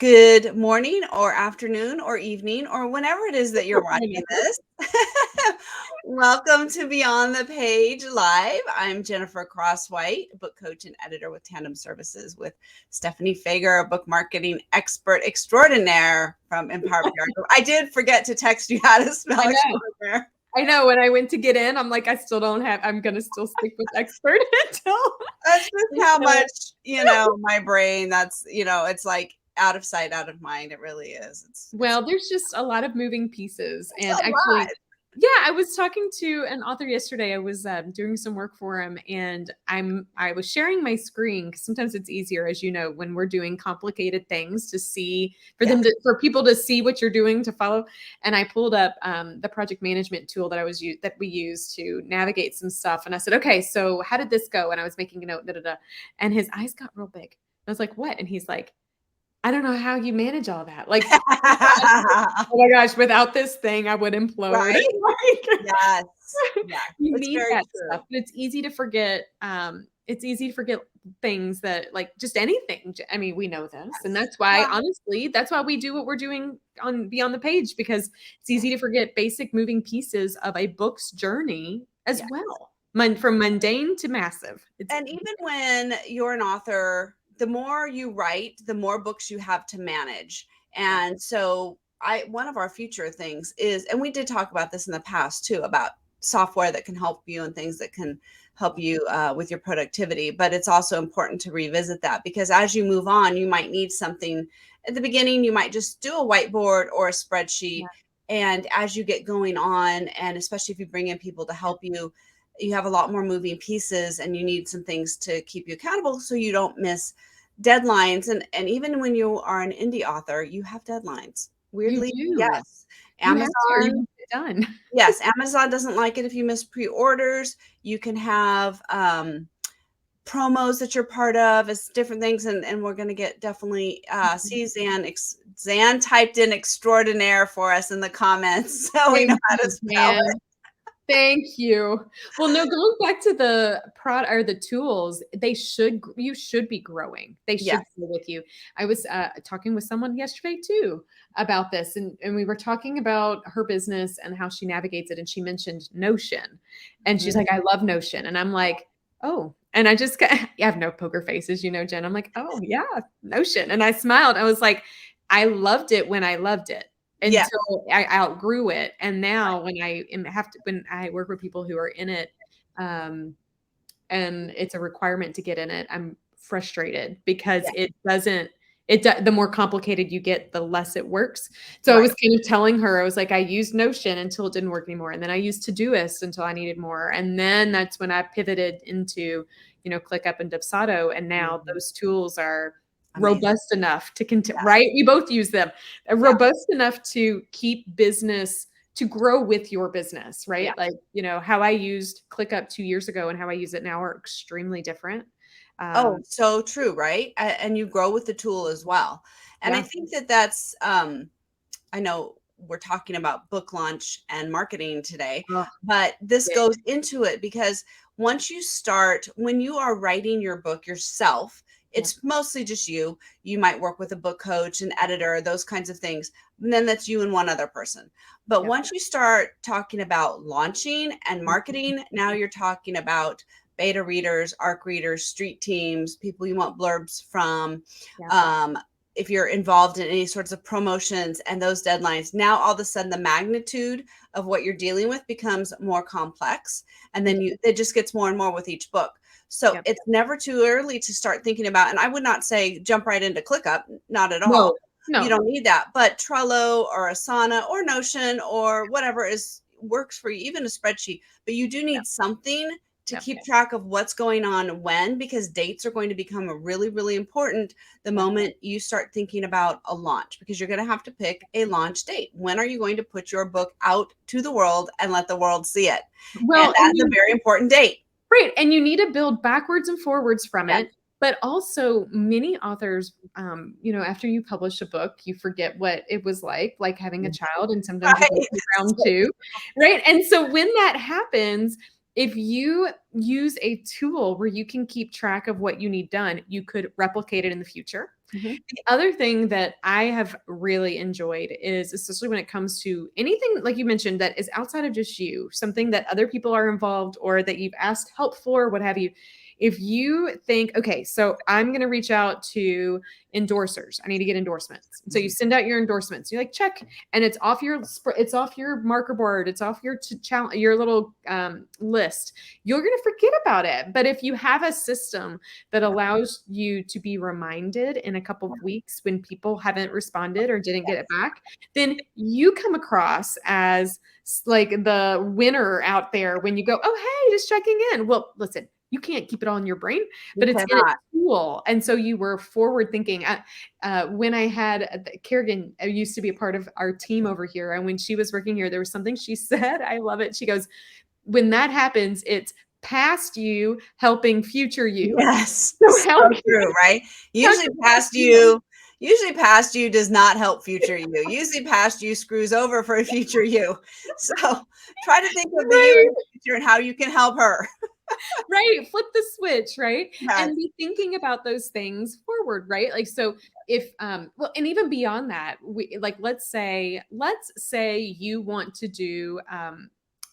Good morning or afternoon or evening or whenever it is that you're watching Whenever. this. Welcome to Beyond the Page Live. I'm Jennifer Cross-White, book coach and editor with Tandem Services with Stephanie Fager, a book marketing expert extraordinaire from Empower PR Group. I did forget to text you how to spell I know. extraordinaire. I know. When I went to get in, I'm like, I still don't have. I'm gonna still stick with expert until. That's just how until much, my brain, it's like out of sight, out of mind. It really is. It's Well, there's just a lot of moving pieces, and a lot. actually, yeah, I was talking to an author yesterday. I was doing some work for him, and I was sharing my screen because sometimes it's easier, as you know, when we're doing complicated things to see Yeah. for people to see what you're doing to follow. And I pulled up the project management tool that we use to navigate some stuff, and I said, okay, so how did this go? And I was making a note, da da da, and his eyes got real big. I was like, what? And he's like, I don't know how you manage all that. Like, oh my gosh, without this thing, I would implode. Right? Like, Yes. Yes. you It's need very that true. stuff, but it's easy to forget. It's easy to forget things that, like, just anything. I mean, we know this, and Yes. that's why, Well, honestly, that's why we do what we're doing on Beyond the Page, because it's easy to forget basic moving pieces of a book's journey as yes. well. From mundane to massive. It's And even when you're an author, the more you write, the more books you have to manage. yeah, And so one of our future things is, and we did talk about this in the past too, about software that can help you and things that can help you with your productivity. But it's also important to revisit that because as you move on, you might need something at the beginning. You might just do a whiteboard or a spreadsheet. yeah, And as you get going on, and especially if you bring in people to help you, you have a lot more moving pieces and you need some things to keep you accountable so you don't miss deadlines. And even when you are an indie author, you have deadlines. you Weirdly, do. yes. You have to, or you Amazon, won't get done. yes, Amazon doesn't like it if you miss pre-orders. You can have promos that you're part of. It's different things, and we're going to get definitely see Zan typed in extraordinaire for us in the comments so we know Thank how to you, spell it. Jan. Thank you. Well, no, going back to the prod or the tools, you should be growing. They should Yes. grow with you. I was talking with someone yesterday too about this, and we were talking about her business and how she navigates it. And she mentioned Notion, and she's Mhm. like, I love Notion. And I'm like, oh, and I just got, I have no poker faces, Jen. I'm like, oh, yeah, Notion. And I smiled. I was like, I loved it when I loved it Yes. until I outgrew it. And now when I work with people who are in it, um, and it's a requirement to get in it, I'm frustrated because Yes. the more complicated you get, the less it works. So I Right. was kind of telling her, I was like, I used Notion until it didn't work anymore. And then I used Todoist until I needed more. And then that's when I pivoted into, ClickUp and Dubsado. And now Mhm. those tools are Amazing. robust enough to continue, Yes. right? We both use them, Yeah. robust enough to keep business to grow with your business, Yeah. right? Like, how I used ClickUp 2 years ago and how I use it now are extremely different. Oh, Um, so true, right? And you grow with the tool as well. And I yeah. think that that's I know we're talking about book launch and marketing today, Oh, but this big. goes into it because once you start, when you are writing your book yourself, Yeah. it's mostly just you. You might work with a book coach, an editor, those kinds of things. And then that's you and one other person. But Yeah. once you start talking about launching and marketing, now you're talking about beta readers, ARC readers, street teams, people you want blurbs from. Yeah. Um, if you're involved in any sorts of promotions and those deadlines, now all of a sudden the magnitude of what you're dealing with becomes more complex. And then it just gets more and more with each book. So Yep. it's never too early to start thinking about, and I would not say jump right into ClickUp, not at all. No, You no. don't need that, but Trello or Asana or Notion or whatever is works for you, even a spreadsheet, but you do Yeah. need something to Yep. keep track of what's going on when, because dates are going to become really, really important the Yeah. moment you start thinking about a launch, because you're going to have to pick a launch date. When are you going to put your book out to the world and let the world see it? And Well, and that's a very important date. right, and you need to build backwards and forwards from Yeah. it. But also, many authors, after you publish a book, you forget what it was like having a child, and sometimes you go Right. through round two, right? And so when that happens, if you use a tool where you can keep track of what you need done, you could replicate it in the future. Mhm. The other thing that I have really enjoyed is, especially when it comes to anything like you mentioned that is outside of just you, something that other people are involved or that you've asked help for, what have you. If you think, okay, so I'm going to reach out to endorsers, I need to get endorsements. So you Mhm. send out your endorsements. You like check, and it's off your it's off your marker board. It's off your your little list. You're going to forget about it. But if you have a system that Yeah. allows you to be reminded in a couple of weeks when people haven't responded or didn't get it back, then you come across as like the winner out there when you go, oh, hey, just checking in. Well, listen, you can't keep it all in your brain, You but it's in a cannot. tool. And so you were forward thinking. When I had Kerrigan used to be a part of our team over here, and when she was working here, there was something she said. I love it. She goes, when that happens, it's past you helping future you. Yes. So So true, right? how Usually can past you usually past you does not help future you. Usually past you screws over for a future you. So try to think of the you in right, the future and how you can help her. right, flip the switch, right? Yes. And be thinking about those things forward, right? Like, so if well, and even beyond that, we like let's say you want to do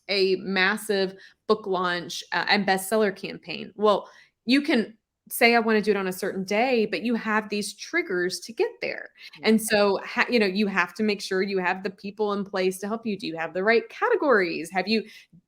a massive book launch and bestseller campaign. Well, you can say I want to do it on a certain day, but you have these triggers to get there. Yeah. And so, you have to make sure you have the people in place to help you. Do you have the right categories? Have you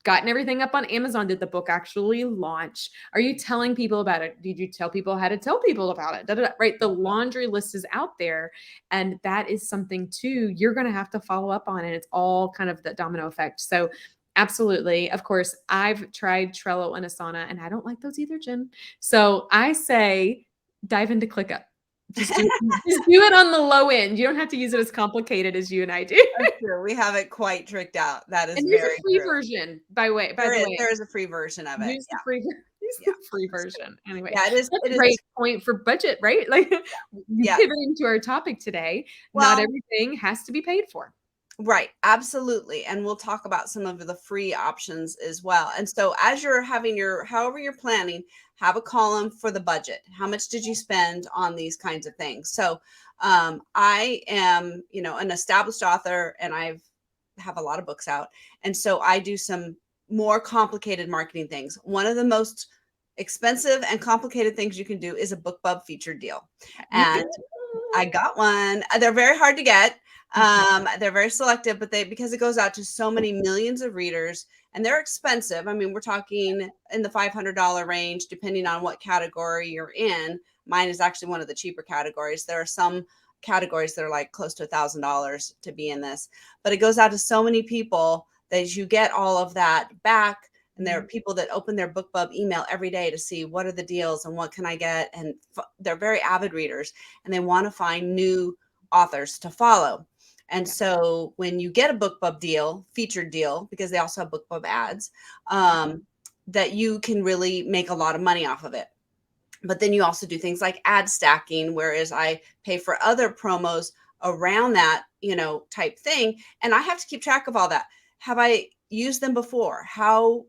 gotten everything up on Amazon? Did the book actually launch? Are you telling people about it? Did you tell people how to tell people about it? Da, da, da, right? The laundry list is out there. And that is something too you're going to have to follow up on. And it's all kind of the domino effect. So, absolutely. Of course, I've tried Trello and Asana, and I don't like those either, Jen. So I say dive into ClickUp. Just do it on the low end. You don't have to use it as complicated as you and I do. That's true. We have it quite tricked out. That is And there's very a free true. version, by the way. There is a free version of it. Use the free use Yeah. the free version. Anyway, Yeah, that's it a is. great point for budget, right? Like Yeah. pivoting to our topic today, not Well, everything has to be paid for. right, absolutely. And we'll talk about some of the free options as well. And so as you're having however you're planning, have a column for the budget. How much did you spend on these kinds of things? So I am, an established author and have a lot of books out. And so I do some more complicated marketing things. One of the most expensive and complicated things you can do is a BookBub featured deal. And I got one. They're very hard to get. They're very selective, but because it goes out to so many millions of readers and they're expensive. I mean, we're talking in the $500 range, depending on what category you're in. Mine is actually one of the cheaper categories. There are some categories that are like close to $1,000 to be in this, but it goes out to so many people that you get all of that back. And there are people that open their BookBub email every day to see what are the deals and what can I get. And they're very avid readers and they want to find new authors to follow. And Yeah. so when you get a BookBub deal, featured deal, because they also have BookBub ads, that you can really make a lot of money off of it. But then you also do things like ad stacking, whereas I pay for other promos around that, type thing. And I have to keep track of all that. Have I used them before? How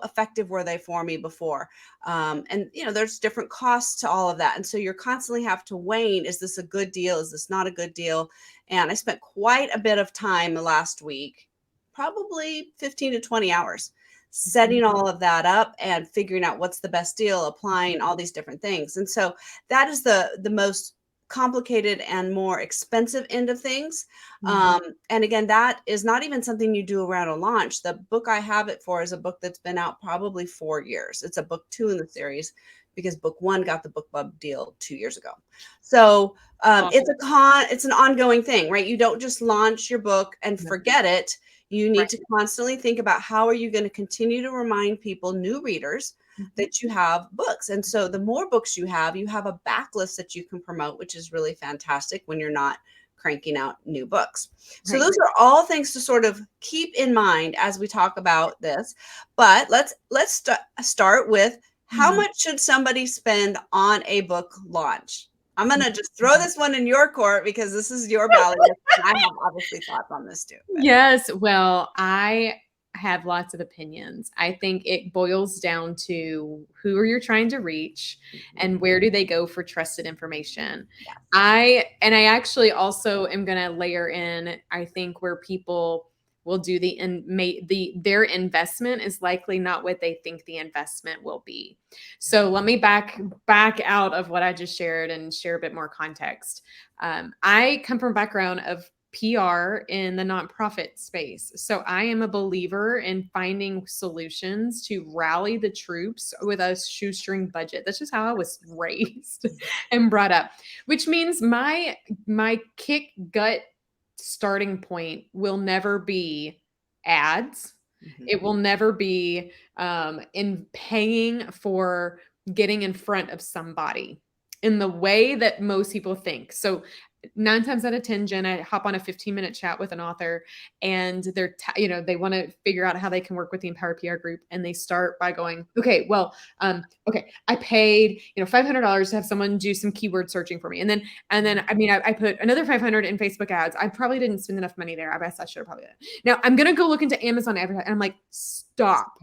effective were they for me before? And there's different costs to all of that. And so you're constantly have to weigh, is this a good deal? Is this not a good deal? And I spent quite a bit of time last week, probably 15 to 20 hours setting all of that up and figuring out what's the best deal, applying all these different things. And so that is the most complicated and more expensive end of things. And again, that is not even something you do around a launch. The book I have it for is a book that's been out probably 4 years. It's a book 2 in the series because book 1 got the BookBub deal 2 years ago. So Awesome. it's an ongoing thing, right? You don't just launch your book and No. forget it. You need Right. to constantly think about how are you going to continue to remind people, new readers, that you have books. And so the more books you have a backlist that you can promote, which is really fantastic when you're not cranking out new books. So Right. those are all things to sort of keep in mind as we talk about this. But let's start with how Mhm. much should somebody spend on a book launch? I'm going to just throw this one in your court because this is your bailiwick. And I have obviously thoughts on this too. But Yes, well, I have lots of opinions. I think it boils down to who are you trying to reach and where do they go for trusted information. Yes. I actually also am going to layer in, I think, where people will do their investment is likely not what they think the investment will be. So let me back out of what I just shared and share a bit more context. I come from a background of PR in the nonprofit space. So I am a believer in finding solutions to rally the troops with a shoestring budget. That's just how I was raised and brought up, which means my kick gut starting point will never be ads. It will never be in paying for getting in front of somebody in the way that most people think. So 9 times out of 10, Jen, I hop on a 15-minute chat with an author and they want to figure out how they can work with the Empower PR group. And they start by going, okay, well, okay, I paid, $500 to have someone do some keyword searching for me. And then, I put another 500 in Facebook ads. I probably didn't spend enough money there. I guess I should have probably done. Now I'm going to go look into Amazon advertising. And I'm like, stop.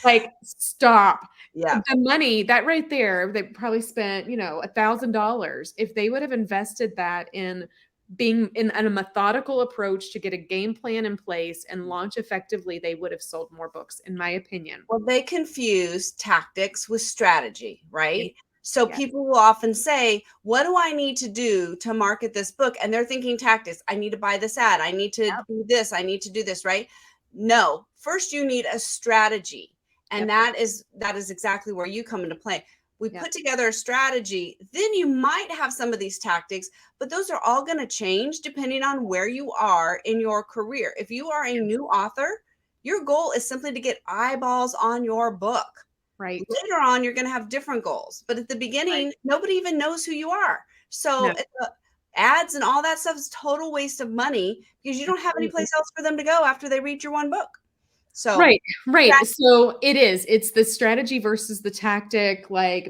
Like, stop. Yeah. The money that right there, they probably spent, $1,000. If they would have invested that in being in a methodical approach to get a game plan in place and launch effectively, they would have sold more books, in my opinion. Well, they confuse tactics with strategy, right? So Yes. people will often say, what do I need to do to market this book? And they're thinking tactics. I need to buy this ad. I need to do this. I need to do this, right? No, first you need a strategy. And that is exactly where you come into play. We put together a strategy, then you might have some of these tactics, but those are all going to change depending on where you are in your career. If you are a new author, your goal is simply to get eyeballs on your book. Right. Later on, you're going to have different goals. But at the beginning, nobody even knows who you are. So ads and all that stuff is total waste of money because you don't have any place else for them to go after they read your one book. So right. So it's the strategy versus the tactic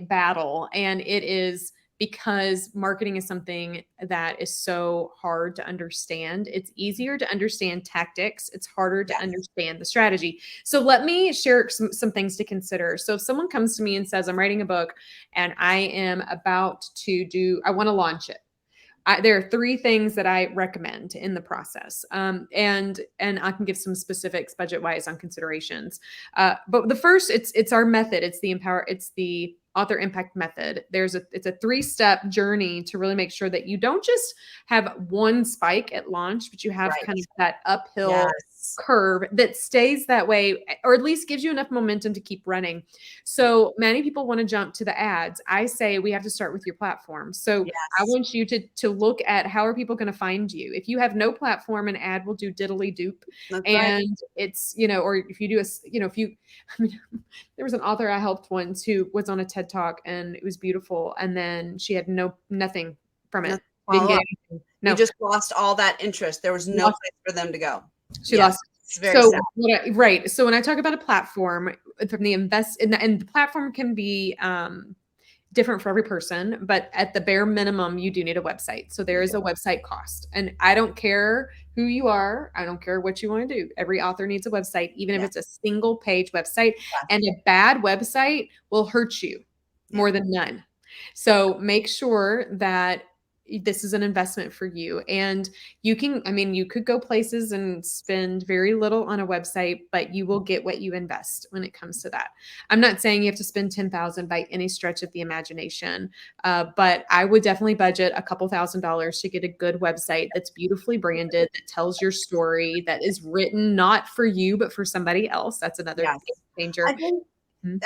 battle. And it is because marketing is something that is so hard to understand. It's easier to understand tactics. It's harder to understand the strategy. So let me share some things to consider. So if someone comes to me and says, I'm writing a book and I am about to I want to launch it. There are 3 things that I recommend in the process. And I can give some specifics budget wise on considerations. But the first, it's our method. It's the author impact method. It's a 3-step journey to really make sure that you don't just have one spike at launch, but you have kind of that uphill curve that stays that way, or at least gives you enough momentum to keep running. So many people want to jump to the ads. I say we have to start with your platform. So I want you to look at how are people going to find you. If you have no platform, an ad will do diddly doop. And it's, or if you do there was an author I helped once who was on a TED Talk and it was beautiful. And then she had nothing from it. Didn't get anything. No. You just lost all that interest. There was no place for them to go. She lost. It's very sad. So when I talk about a platform from the and the platform can be different for every person, but at the bare minimum, you do need a website. So there is a website cost. And I don't care who you are. I don't care what you want to do. Every author needs a website, even if it's a single page website. And a bad website will hurt you more than none. So make sure that this is an investment for you. And you could go places and spend very little on a website, but you will get what you invest when it comes to that. I'm not saying you have to spend $10,000 by any stretch of the imagination, but I would definitely budget a couple $1,000s to get a good website that's beautifully branded, that tells your story, that is written not for you, but for somebody else. That's another danger. I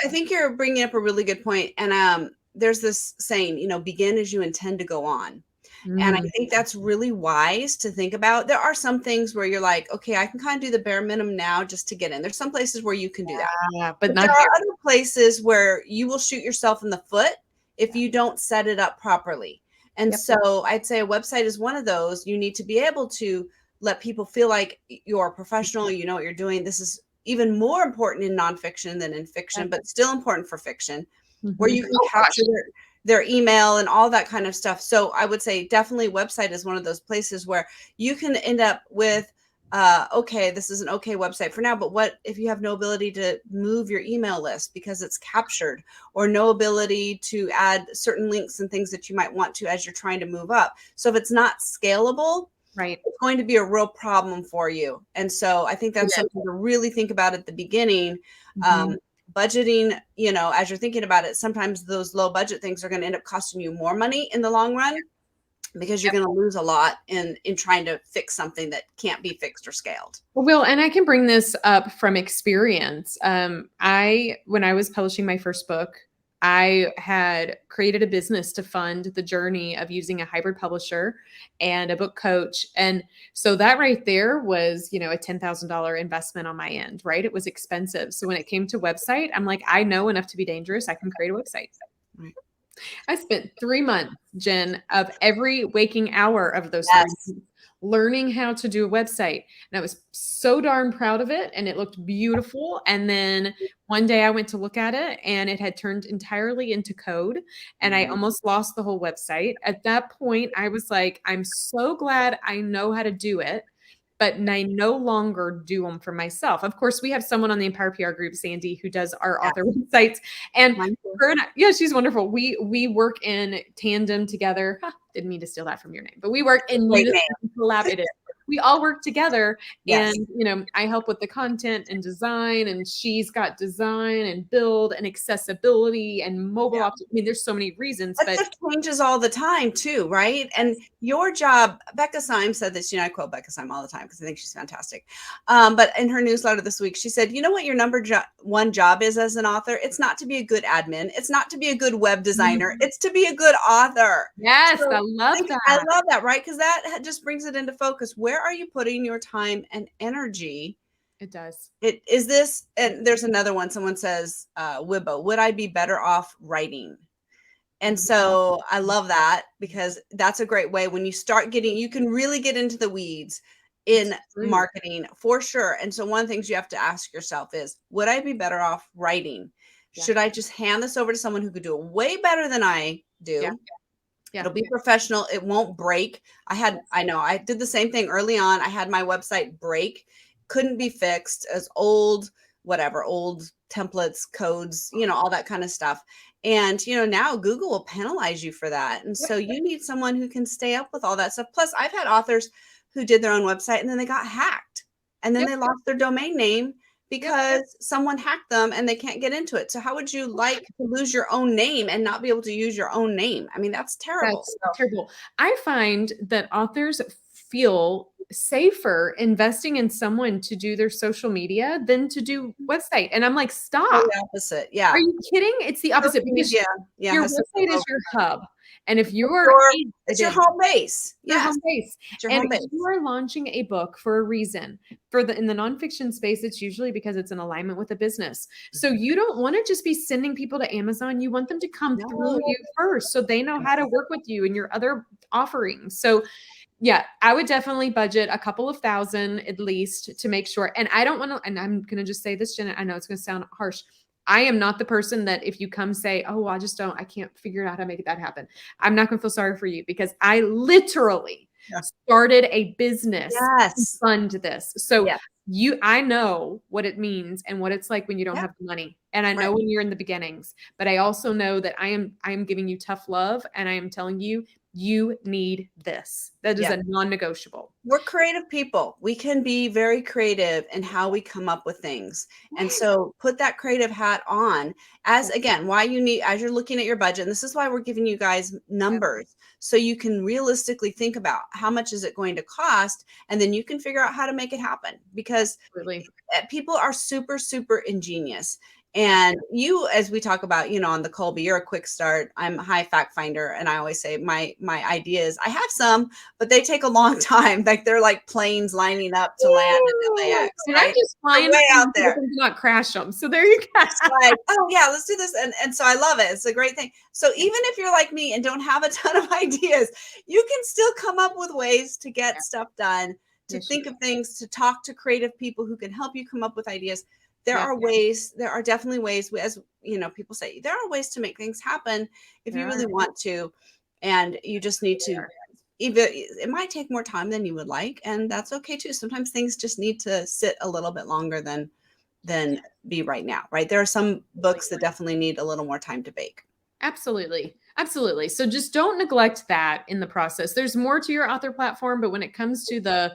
think you're bringing up a really good point. And there's this saying, begin as you intend to go on. And I think that's really wise to think about. There are some things where you're like, okay, I can kind of do the bare minimum now just to get in. There's some places where you can do that. But there are other places where you will shoot yourself in the foot if you don't set it up properly. And so I'd say a website is one of those. You need to be able to let people feel like you're professional, you know what you're doing. This is even more important in nonfiction than in fiction, but still important for fiction, where you can capture their email and all that kind of stuff. So I would say definitely website is one of those places where you can end up with okay, this is an okay website for now, but what if you have no ability to move your email list because it's captured, or no ability to add certain links and things that you might want to as you're trying to move up? So if it's not scalable, Right. it's going to be a real problem for you. And so I think that's something to really think about at the beginning. Mhm. Budgeting, as you're thinking about it, sometimes those low budget things are going to end up costing you more money in the long run, because you're Yep. going to lose a lot in trying to fix something that can't be fixed or scaled. Well, and I can bring this up from experience. When I was publishing my first book, I had created a business to fund the journey of using a hybrid publisher and a book coach. And so that right there was, a $10,000 investment on my end, right? It was expensive. So when it came to website, I'm like, I know enough to be dangerous. I can create a website. Right. I spent 3 months, Jen, of every waking hour of those 3 Yes. months learning how to do a website. And I was so darn proud of it. And it looked beautiful. And then one day I went to look at it and it had turned entirely into code. And I almost lost the whole website. At that point, I was like, I'm so glad I know how to do it, but I no longer do them for myself. Of course, we have someone on the Empire PR group, Sandy, who does our Yeah. author websites. And Mine too. her and I, yeah, she's wonderful. We work in tandem together. Didn't mean to steal that from your name, but we work in Great unison, name. collaborative. We all work together, Yes. and I help with the content and design, and she's got design and build and accessibility and mobile. Yeah. I mean, there's so many reasons, That but stuff changes all the time too, right? And your job, Becca Syme said this, I quote Becca Syme all the time because I think she's fantastic. But in her newsletter this week, she said, you know what your one job is as an author? It's not to be a good admin. It's not to be a good web designer. It's to be a good author. yes, So I love I that. love that, right? Because that just brings it into focus. Where are you putting your time and energy? It does. It is this, and there's another one. Someone says, Wibbo, would I be better off writing? And so I love that, because that's a great way when you start you can really get into the weeds in It's true. marketing for sure. And so one of the things you have to ask yourself is, would I be better off writing? Yeah. Should I just hand this over to someone who could do it way better than I do? Yeah. Yeah. It'll be professional. It won't break. I know I did the same thing early on. I had my website break, couldn't be fixed, as old templates, codes, all that kind of stuff. And, now Google will penalize you for that. And so you need someone who can stay up with all that stuff. Plus, I've had authors who did their own website and then they got hacked, and then they lost their domain name because someone hacked them and they can't get into it. So how would you like to lose your own name and not be able to use your own name? I mean, that's terrible. That's terrible. I find that authors feel safer investing in someone to do their social media than to do website. And I'm like, stop. The opposite. Yeah. Are you kidding? It's the opposite, because Yeah. your has to website go is your hub. And if it's your home base. your home base. It's your And home base. you are launching a book for a reason. In the nonfiction space, it's usually because it's in alignment with a business. So you don't want to just be sending people to Amazon. You want them to come through you first, so they know how to work with you and your other offerings. So yeah, I would definitely budget a couple of thousand at least to make sure. And I don't want to, and I'm going to just say this, Jenna, I know it's going to sound harsh. I am not the person that if you come say, oh, I can't figure out how to make that happen, I'm not going to feel sorry for you, because I literally started a business to fund this. So I know what it means and what it's like when you don't have the money. And I know when you're in the beginnings, but I also know that I am giving you tough love, and I am telling you, you need this. That is a non-negotiable. We're creative people. We can be very creative in how we come up with things. And so put that creative hat on as you're looking at your budget. And this is why we're giving you guys numbers, so you can realistically think about how much is it going to cost, and then you can figure out how to make it happen, because people are super, super ingenious. And you, as we talk about, on the Kolbe, you're a quick start. I'm a high fact finder. And I always say my ideas, I have some, but they take a long time. Like they're like planes lining up to land in LAX. And I'm just flying way out there to not crash them. So there you go. like, oh yeah, let's do this. And so I love it. It's a great thing. So even if you're like me and don't have a ton of ideas, you can still come up with ways to get stuff done, to think of things, to talk to creative people who can help you come up with ideas. There are definitely ways, as people say, there are ways to make things happen if you really want to, and you just need to even it might take more time than you would like, and that's okay too. Sometimes things just need to sit a little bit longer than be right now, right? There are some books that definitely need a little more time to bake. Absolutely. Absolutely. So just don't neglect that in the process. There's more to your author platform, but when it comes to the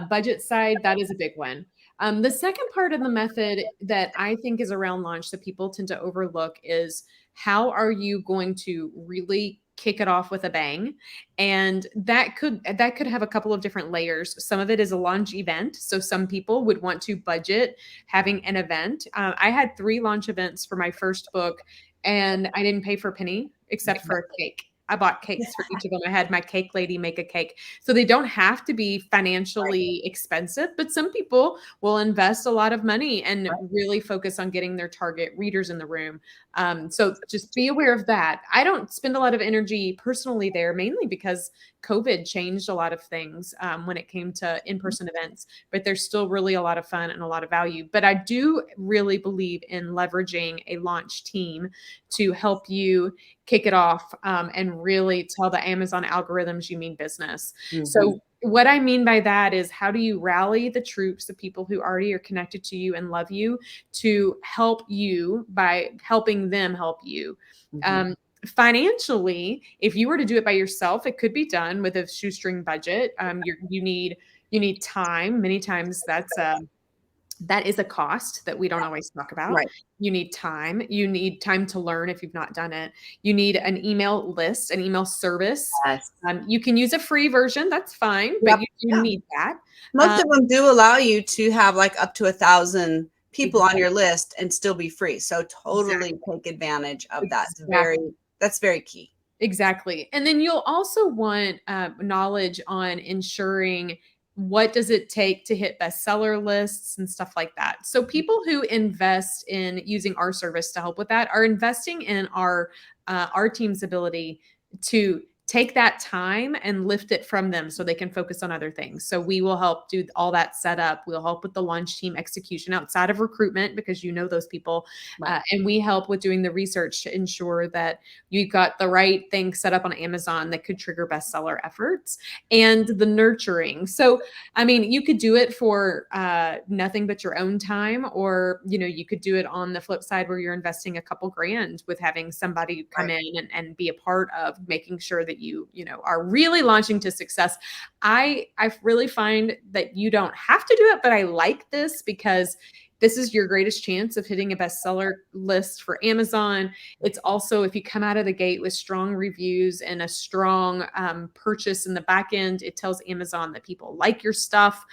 budget side, that is a big one. The second part of the method that I think is around launch that people tend to overlook is how are you going to really kick it off with a bang? And that could have a couple of different layers. Some of it is a launch event. So some people would want to budget having an event. I had 3 launch events for my first book and I didn't pay for a penny except for a cake. I bought cakes for each of them. I had my cake lady make a cake. So they don't have to be financially expensive, but some people will invest a lot of money and really focus on getting their target readers in the room. So just be aware of that. I don't spend a lot of energy personally there, mainly because COVID changed a lot of things when it came to in-person events, but there's still really a lot of fun and a lot of value. But I do really believe in leveraging a launch team to help you kick it off and really tell the Amazon algorithms you mean business. Mhm. So what I mean by that is how do you rally the troops, the people who already are connected to you and love you, to help you by helping them help you. Mhm. Financially, if you were to do it by yourself, it could be done with a shoestring budget. You need time. Many times that is a cost that we don't always talk about. Right. You need time. You need time to learn if you've not done it. You need an email list, an email service. Yes. You can use a free version. That's fine, Yep. but you do Yeah. need that. Most of them do allow you to have like up to 1,000 people on your list and still be free. So totally take advantage of that. Exactly. That's very key. Exactly. And then you'll also want knowledge on ensuring what does it take to hit bestseller lists and stuff like that. So people who invest in using our service to help with that are investing in our team's ability to take that time and lift it from them so they can focus on other things. So we will help do all that setup. We'll help with the launch team execution outside of recruitment because you know those people. Right. And we help with doing the research to ensure that you've got the right thing set up on Amazon that could trigger bestseller efforts and the nurturing. So, I mean, you could do it for nothing but your own time, or, you know, you could do it on the flip side where you're investing a couple grand with having somebody come in and be a part of making sure that you know, are really launching to success. I really find that you don't have to do it, but I like this because this is your greatest chance of hitting a bestseller list for Amazon. It's also, if you come out of the gate with strong reviews and a strong purchase in the back end, it tells Amazon that people like your stuff.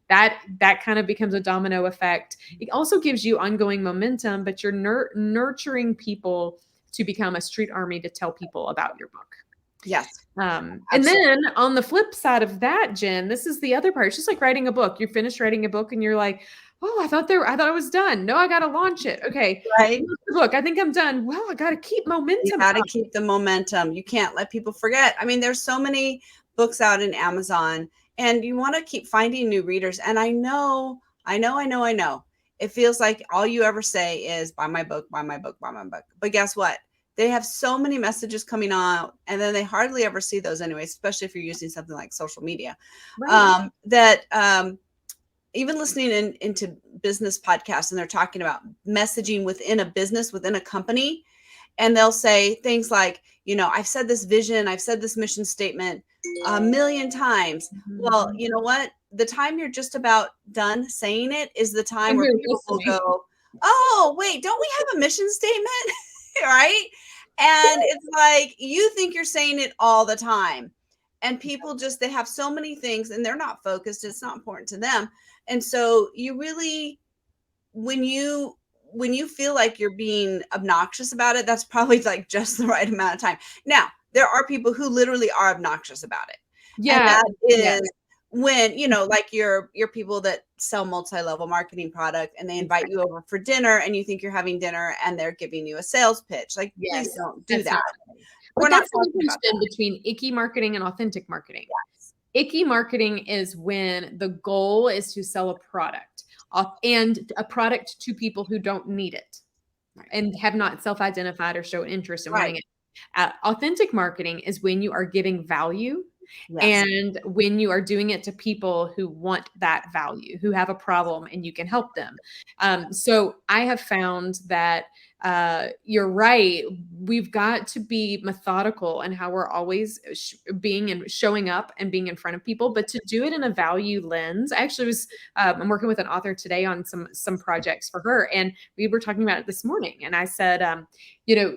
That kind of becomes a domino effect. It also gives you ongoing momentum, but you're nurturing people to become a street army to tell people about your book. Yes. And Absolutely. then on the flip side of that, Jen, this is the other part. It's just like writing a book. You're finished writing a book and you're like, oh, I thought I was done. No, I got to launch it. Okay. Right. The book. I think I'm done. Well, I got to keep You momentum got to up. keep the momentum. You can't let people forget. I mean, there's so many books out in Amazon and you want to keep finding new readers. And I know. It feels like all you ever say is buy my book, buy my book, buy my book. But guess what? They have so many messages coming out and then they hardly ever see those anyway, especially if you're using something like social media. Right. Even listening into business podcasts and they're talking about messaging within a business, within a company, and they'll say things like, you know, I've said this vision, I've said this mission statement a million times. Well, you know what? The time you're just about done saying it is the time And where you're people will listening. go, oh, wait, don't we have a mission statement? Right? And it's like you think you're saying it all the time. And people just, they have so many things and they're not focused. It's not important to them. And so you really, when you feel like you're being obnoxious about it, that's probably like just the right amount of time. Now, there are people who literally are obnoxious about it. And Yeah. that Yeah. is when, you know, like your people that sell multi-level marketing product and they invite you over for dinner and you think you're having dinner and they're giving you a sales pitch. Like, Yes. please don't do That's that. not right. We're But not that's the talking difference about then that. between icky marketing and authentic marketing. Yes. Icky marketing is when the goal is to sell a product and a product to people who don't need it and have not self-identified or show interest in wanting Right. it. Authentic marketing is when you are giving value Yes. and when you are doing it to people who want that value, who have a problem and you can help them. So I have found that you're right. We've got to be methodical in how we're always being and showing up and being in front of people, but to do it in a value lens. I actually was I'm working with an author today on some projects for her, and we were talking about it this morning. And I said, you know,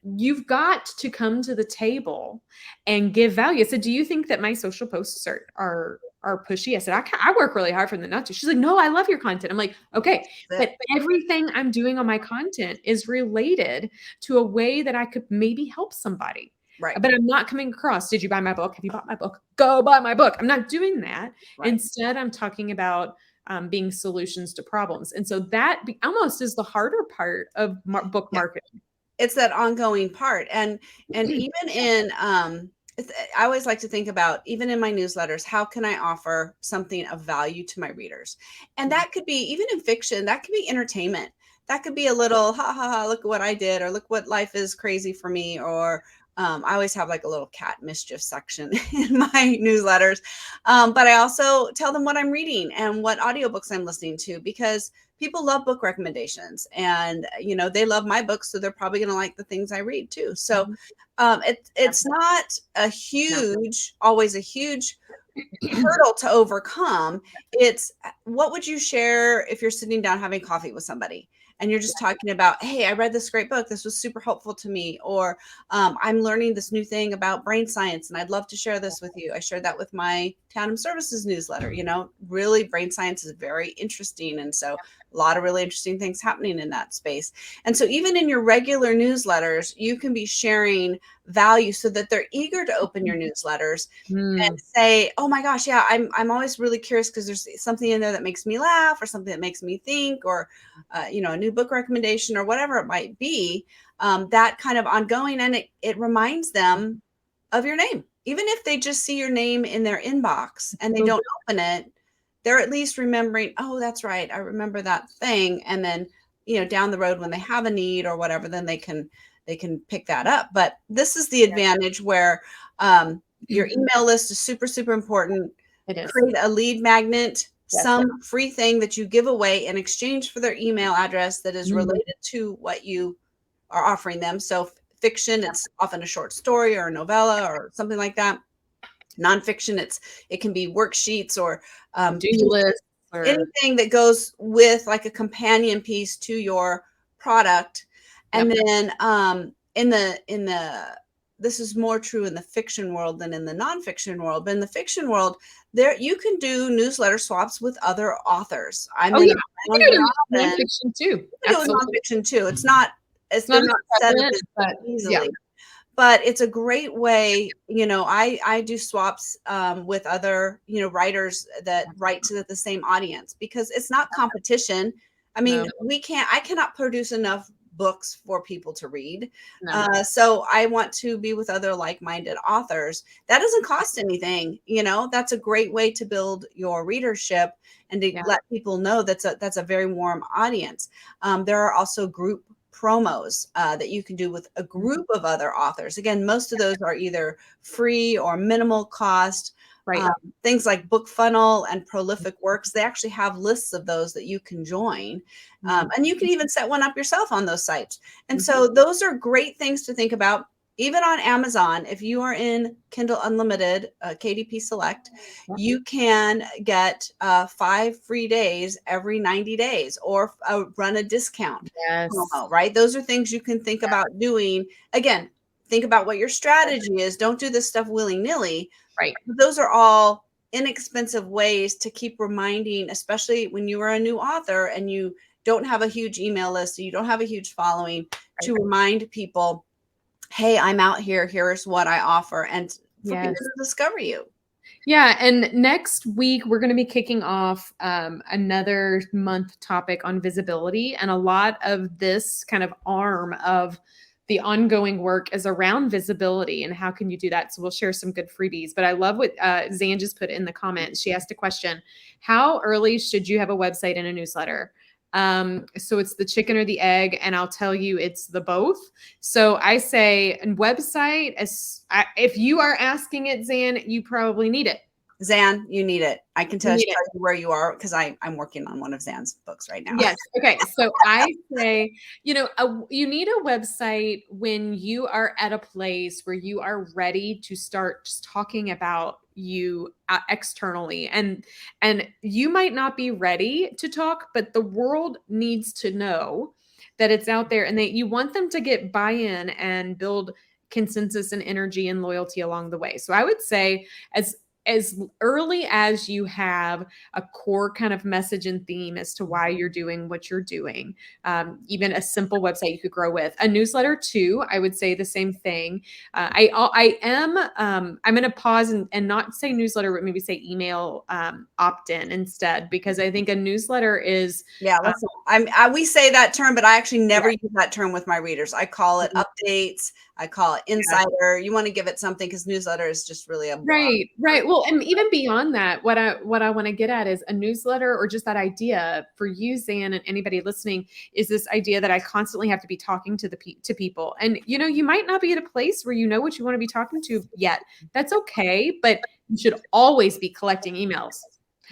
you've got to come to the table and give value. I said, do you think that my social posts are pushy? I said, I work really hard for them not to. She's like, no, I love your content. I'm like, okay, but everything I'm doing on my content is related to a way that I could maybe help somebody. Right. But I'm not coming across, did you buy my book? Have you bought my book? Go buy my book. I'm not doing that. Right. Instead, I'm talking about being solutions to problems. And so that almost is the harder part of book marketing. It's that ongoing part. And even in, I always like to think about, even in my newsletters, how can I offer something of value to my readers? And that could be, even in fiction, that could be entertainment. That could be a little, ha ha ha, look at what I did, or look what life is crazy for me. Or I always have like a little cat mischief section in my newsletters. But I also tell them what I'm reading and what audiobooks I'm listening to, because people love book recommendations, and they love my books, so they're probably going to like the things I read too. So it's not always a huge hurdle to overcome. It's, what would you share if you're sitting down having coffee with somebody and you're just talking about, hey, I read this great book, this was super helpful to me, or I'm learning this new thing about brain science and I'd love to share this with you. I shared that with my Tandem Services newsletter. Really, brain science is very interesting, and so a lot of really interesting things happening in that space. And so even in your regular newsletters, you can be sharing value so that they're eager to open your newsletters and say, oh my gosh, yeah, I'm always really curious because there's something in there that makes me laugh, or something that makes me think, or a new book recommendation, or whatever it might be. That kind of ongoing, and it reminds them of your name. Even if they just see your name in their inbox and they don't open it, they're at least remembering, oh, that's right, I remember that thing. And then down the road when they have a need or whatever, then they can pick that up. But this is the advantage where your email list is super, super important. It is. Create a lead magnet, some free thing that you give away in exchange for their email address that is related to what you are offering them. So fiction, it's often a short story or a novella or something like that. Nonfiction, it can be worksheets or lists, or anything that goes with like a companion piece to your product. And then in the this is more true in the fiction world than in the nonfiction world, but in the fiction world, there you can do newsletter swaps with other authors. You can do it in nonfiction too. You can do it in nonfiction too. It's not set up as easily. But it's a great way. I do swaps with other, writers that write to the same audience, because it's not competition. I mean, I cannot produce enough books for people to read. So I want to be with other like-minded authors. That doesn't cost anything. That's a great way to build your readership and to let people know that's a very warm audience. There are also group promos that you can do with a group of other authors. Again, most of those are either free or minimal cost. Right. Things like BookFunnel and Prolific Works, they actually have lists of those that you can join. And you can even set one up yourself on those sites. And so those are great things to think about. Even on Amazon, if you are in Kindle Unlimited, KDP Select, you can get 5 free days every 90 days, or run a discount. Promo, right? Those are things you can think about doing. Again, think about what your strategy is. Don't do this stuff willy-nilly. Right. But those are all inexpensive ways to keep reminding, especially when you are a new author and you don't have a huge email list, you don't have a huge following, to remind people, hey, I'm out here. Here's what I offer, and for people to discover you. Yeah. And next week, we're going to be kicking off another month topic on visibility. And a lot of this kind of arm of the ongoing work is around visibility and how can you do that. So we'll share some good freebies. But I love what Zan just put in the comments. She asked a question: how early should you have a website and a newsletter? So it's the chicken or the egg, and I'll tell you it's the both. So I say a website, if you are asking it, Zan, you probably need it. Zan, you need it. I can tell You you need it. where you are because I'm working on one of Zan's books right now. Yes. Okay. So I say, you need a website when you are at a place where you are ready to start just talking about you externally, and you might not be ready to talk, but the world needs to know that it's out there, and that you want them to get buy-in and build consensus and energy and loyalty along the way. So I would say, as early as you have a core kind of message and theme as to why you're doing what you're doing, even a simple website you could grow with. A newsletter too, I would say the same thing. I'm going to pause and not say newsletter, but maybe say email opt-in instead, because I think a newsletter is we say that term, but I actually never use that term with my readers. I call it updates. I call it insider. You want to give it something, because newsletter is just really a right. Well, and even beyond that, what I want to get at is a newsletter, or just that idea for you, Zan, and anybody listening, is this idea that I constantly have to be talking to to people. And you might not be at a place where you know what you want to be talking to yet. That's okay, but you should always be collecting emails.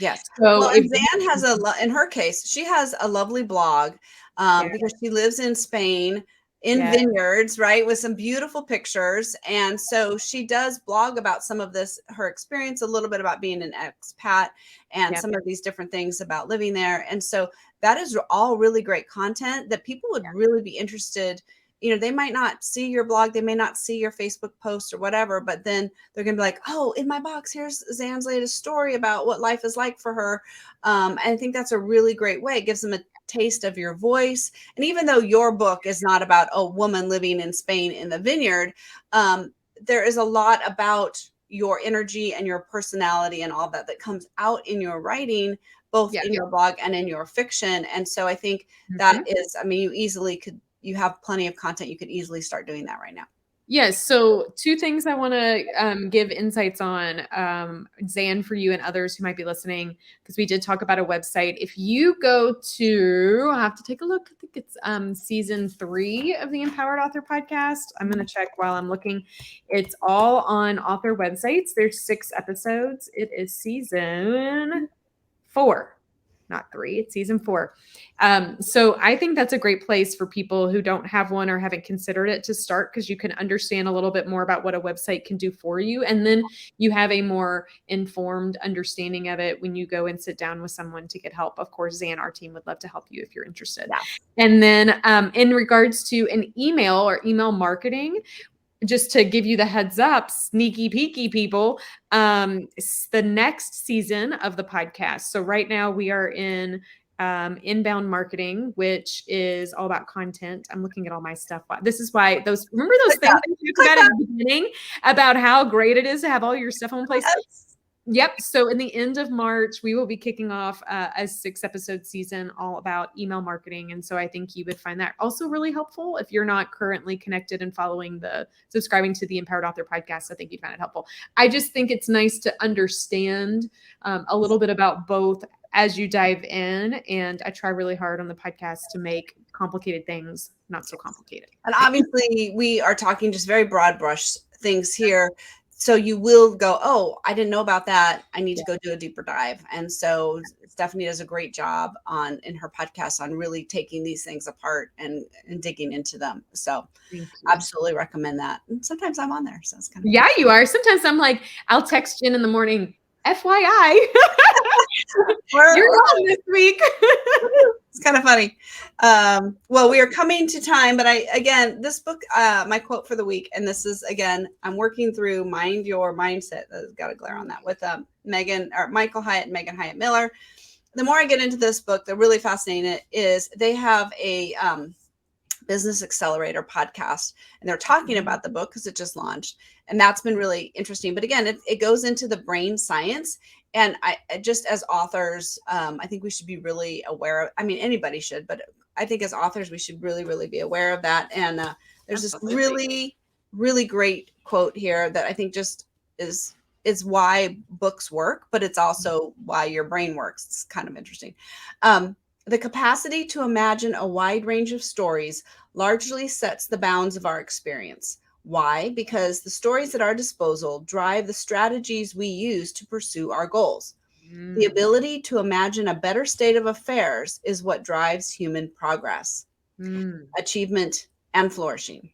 Yes. So if Zan has in her case, she has a lovely blog because she lives in Spain, in vineyards, right, with some beautiful pictures. And so she does blog about some of this, her experience, a little bit about being an expat, and some of these different things about living there. And so that is all really great content that people would really be interested. They might not see your blog, they may not see your Facebook post or whatever, but then they're going to be like, oh, in my box, here's Zan's latest story about what life is like for her. And I think that's a really great way. It gives them a taste of your voice. And even though your book is not about a woman living in Spain in the vineyard, there is a lot about your energy and your personality and all that comes out in your writing, both in your blog and in your fiction. And so I think that is, you have plenty of content. You could easily start doing that right now. Yes. So 2 things I want to give insights on, Zan, for you and others who might be listening, because we did talk about a website. If you go to, I'll have to take a look. I think it's season 3 of the Empowered Author Podcast. I'm going to check while I'm looking. It's all on author websites. There's 6 episodes. It is season 4. Not 3, it's season 4. So I think that's a great place for people who don't have one or haven't considered it to start, because you can understand a little bit more about what a website can do for you. And then you have a more informed understanding of it when you go and sit down with someone to get help. Of course, Zan, our team, would love to help you if you're interested. And then in regards to an email or email marketing, just to give you the heads up, sneaky peeky people, the next season of the podcast. So right now we are in inbound marketing, which is all about content. I'm looking at all my stuff. This is why remember those things we talked about at the beginning about how great it is to have all your stuff on place? Yep. So in the end of March, we will be kicking off a 6-episode season all about email marketing. And so I think you would find that also really helpful. If you're not currently connected and subscribing to the Empowered Author Podcast, I think you'd find it helpful. I just think it's nice to understand a little bit about both as you dive in. And I try really hard on the podcast to make complicated things not so complicated. And obviously we are talking just very broad brush things here. So you will go, oh, I didn't know about that. I need to go do a deeper dive. And so Stephanie does a great job in her podcast on really taking these things apart and digging into them. So absolutely recommend that. And sometimes I'm on there. So it's kind of fun. You are. Sometimes I'm like, I'll text Jen in the morning, FYI, you're on this week. It's kind of funny. Well, we are coming to time, but this book, my quote for the week, and this is, again, I'm working through Mind Your Mindset. I've got a glare on that with Michael Hyatt and Megan Hyatt Miller. The more I get into this book, the really fascinating is they have a Business Accelerator podcast, and they're talking about the book because it just launched, and that's been really interesting. But again, it goes into the brain science, and I just, as authors, I think we should be really aware of. I mean, anybody should, but I think as authors, we should really, really be aware of that. And there's this really, really great quote here that I think just is why books work, but it's also why your brain works. It's kind of interesting. The capacity to imagine a wide range of stories largely sets the bounds of our experience. Why? Because the stories at our disposal drive the strategies we use to pursue our goals. The Mm, ability to imagine a better state of affairs is what drives human progress, mm, achievement, and flourishing.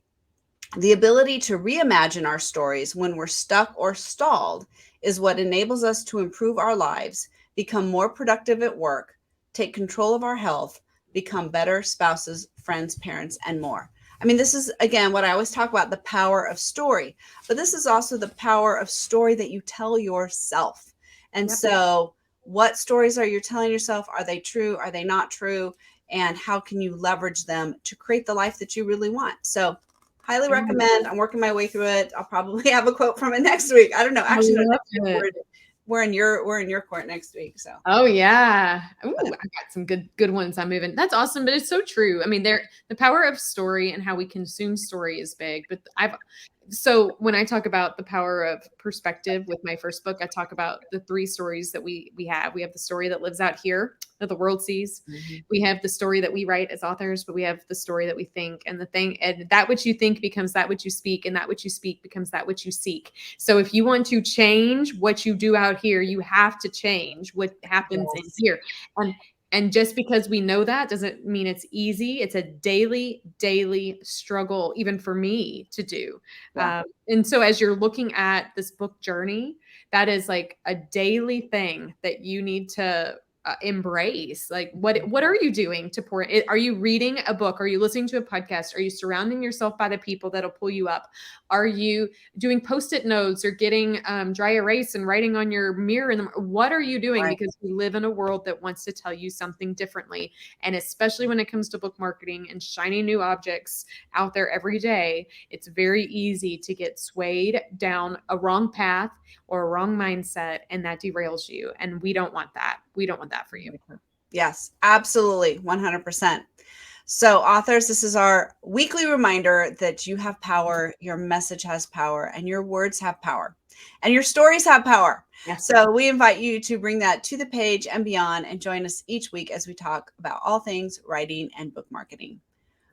The ability to reimagine our stories when we're stuck or stalled is what enables us to improve our lives, become more productive at work, take control of our health, become better spouses, friends, parents, and more. I mean, this is again what I always talk about, the power of story, but this is also the power of story that you tell yourself. And yep. so, what stories are you telling yourself? Are they true? Are they not true? And how can you leverage them to create the life that you really want? So, highly Mm, recommend. I'm working my way through it. I'll probably have a quote from it next week. I don't know. I Actually, no, love next week it. we're in your court next week. So, Oh yeah. Ooh, but I got some good ones I'm moving. That's awesome, but it's so true. I mean, the power of story and how we consume story is big, but I've so when I talk about the power of perspective with my first book, I talk about the three stories that we have. We have the story that lives out here that the world sees. Mhm. We have the story that we write as authors, but we have the story that we think, and the thing, and that which you think becomes that which you speak, and that which you speak becomes that which you seek. So if you want to change what you do out here, you have to change what happens in Yes. here. And and just because we know that doesn't mean it's easy. It's a daily struggle, even for me to do. Yeah. And so as you're looking at this book journey, that is like a daily thing that you need to embrace. Like what are you doing to pour it? Are you reading a book? Are you listening to a podcast? Are you surrounding yourself by the people that'll pull you up? Are you doing post-it notes or getting dry erase and writing on your mirror? And what are you doing? Right. Because we live in a world that wants to tell you something differently. And especially when it comes to book marketing and shiny new objects out there every day, it's very easy to get swayed down a wrong path or a wrong mindset, and that derails you. And we don't want that. We don't want that for you. Yes, absolutely. 100%. So, authors, this is our weekly reminder that you have power, your message has power, and your words have power, and your stories have power. Yes. So, we invite you to bring that to the page and beyond and join us each week as we talk about all things writing and book marketing.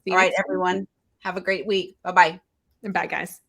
See All you right, next time. everyone, have a great week. Bye bye. And bye, guys.